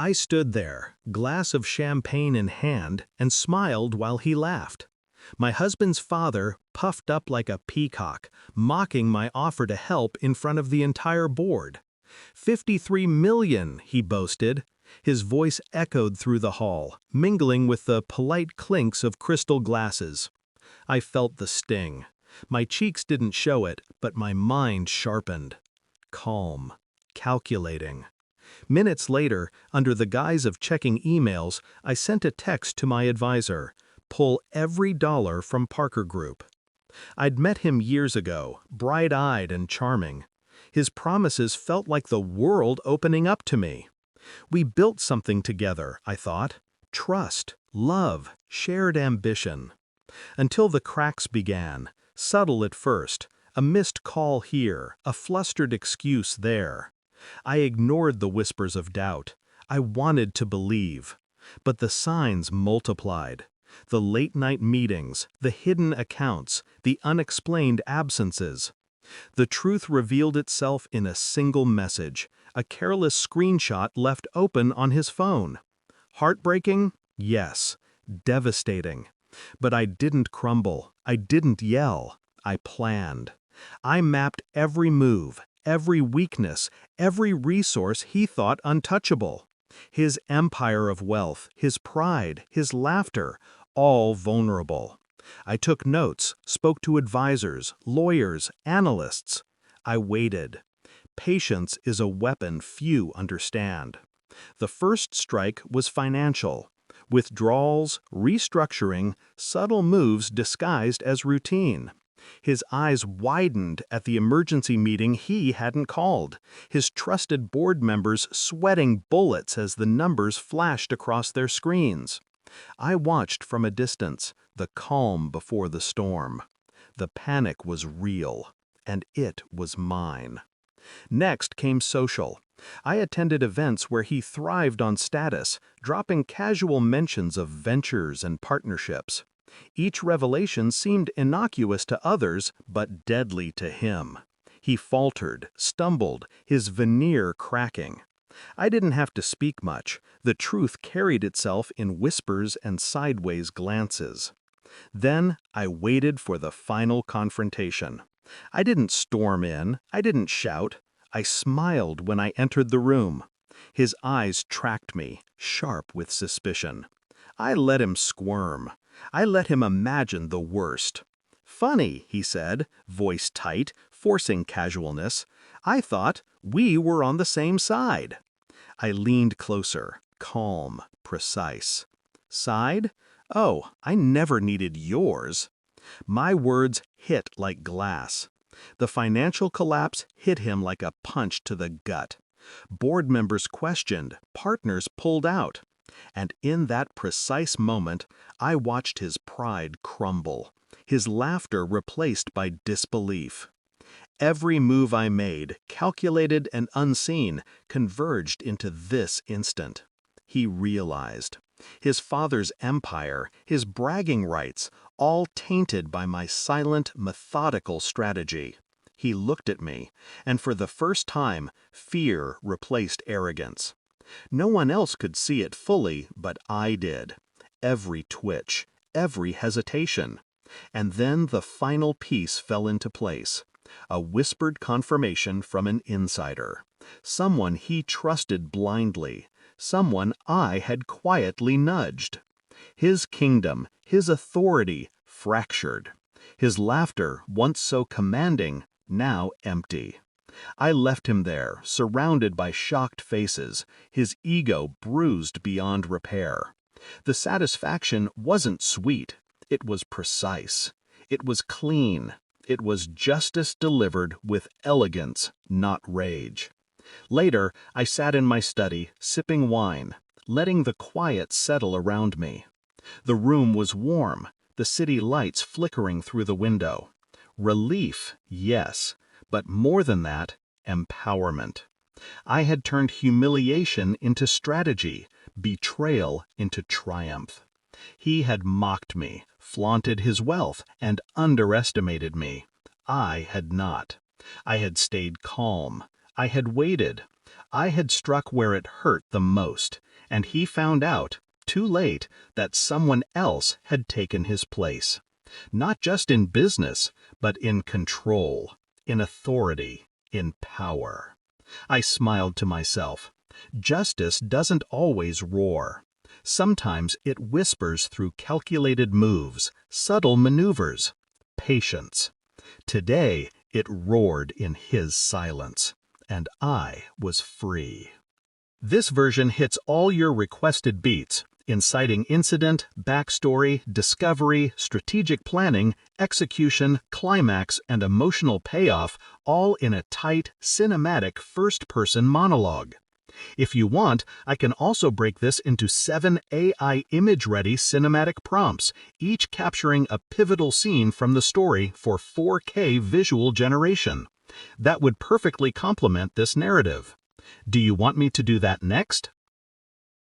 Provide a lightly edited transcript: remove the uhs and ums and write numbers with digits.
I stood there, glass of champagne in hand, and smiled while he laughed. My husband's father puffed up like a peacock, mocking my offer to help in front of the entire board. 53 million, he boasted. His voice echoed through the hall, mingling with the polite clinks of crystal glasses. I felt the sting. My cheeks didn't show it, but my mind sharpened. Calm. Calculating. Minutes later, under the guise of checking emails, I sent a text to my advisor. Pull every dollar from Parker Group. I'd met him years ago, bright-eyed and charming. His promises felt like the world opening up to me. We built something together, I thought. Trust, love, shared ambition. Until the cracks began, subtle at first, a missed call here, a flustered excuse there. I ignored the whispers of doubt. I wanted to believe. But the signs multiplied. The late-night meetings, the hidden accounts, the unexplained absences. The truth revealed itself in a single message, a careless screenshot left open on his phone. Heartbreaking? Yes. Devastating. But I didn't crumble. I didn't yell. I planned. I mapped every move, every weakness, every resource he thought untouchable. His empire of wealth, his pride, his laughter, all vulnerable. I took notes, spoke to advisors, lawyers, analysts. I waited. Patience is a weapon few understand. The first strike was financial. Withdrawals, restructuring, subtle moves disguised as routine. His eyes widened at the emergency meeting he hadn't called, his trusted board members sweating bullets as the numbers flashed across their screens. I watched from a distance, the calm before the storm. The panic was real, and it was mine. Next came social. I attended events where he thrived on status, dropping casual mentions of ventures and partnerships. Each revelation seemed innocuous to others, but deadly to him. He faltered, stumbled, his veneer cracking. I didn't have to speak much. The truth carried itself in whispers and sideways glances. Then I waited for the final confrontation. I didn't storm in. I didn't shout. I smiled when I entered the room. His eyes tracked me, sharp with suspicion. I let him squirm. I let him imagine the worst. Funny, he said, voice tight, forcing casualness. I thought we were on the same side. I leaned closer, calm, precise. Side? Oh, I never needed yours. My words hit like glass. The financial collapse hit him like a punch to the gut. Board members questioned, partners pulled out. And in that precise moment, I watched his pride crumble, his laughter replaced by disbelief. Every move I made, calculated and unseen, converged into this instant. He realized. His father's empire, his bragging rights, all tainted by my silent, methodical strategy. He looked at me, and for the first time, fear replaced arrogance. No one else could see it fully, but I did. Every twitch, every hesitation. And then the final piece fell into place. A whispered confirmation from an insider. Someone he trusted blindly. Someone I had quietly nudged. His kingdom, his authority, fractured. His laughter, once so commanding, now empty. I left him there, surrounded by shocked faces, his ego bruised beyond repair. The satisfaction wasn't sweet. It was precise. It was clean. It was justice delivered with elegance, not rage. Later, I sat in my study, sipping wine, letting the quiet settle around me. The room was warm, the city lights flickering through the window. Relief, yes, but more than that, empowerment. I had turned humiliation into strategy, betrayal into triumph. He had mocked me, flaunted his wealth, and underestimated me. I had not. I had stayed calm. I had waited. I had struck where it hurt the most, and he found out, too late, that someone else had taken his place. Not just in business, but in control, in authority, in power. I smiled to myself. Justice doesn't always roar. Sometimes it whispers through calculated moves, subtle maneuvers, patience. Today, it roared in his silence, and I was free. This version hits all your requested beats: inciting incident, backstory, discovery, strategic planning, execution, climax, and emotional payoff, all in a tight, cinematic first-person monologue. If you want, I can also break this into 7 AI image-ready cinematic prompts, each capturing a pivotal scene from the story for 4K visual generation. That would perfectly complement this narrative. Do you want me to do that next?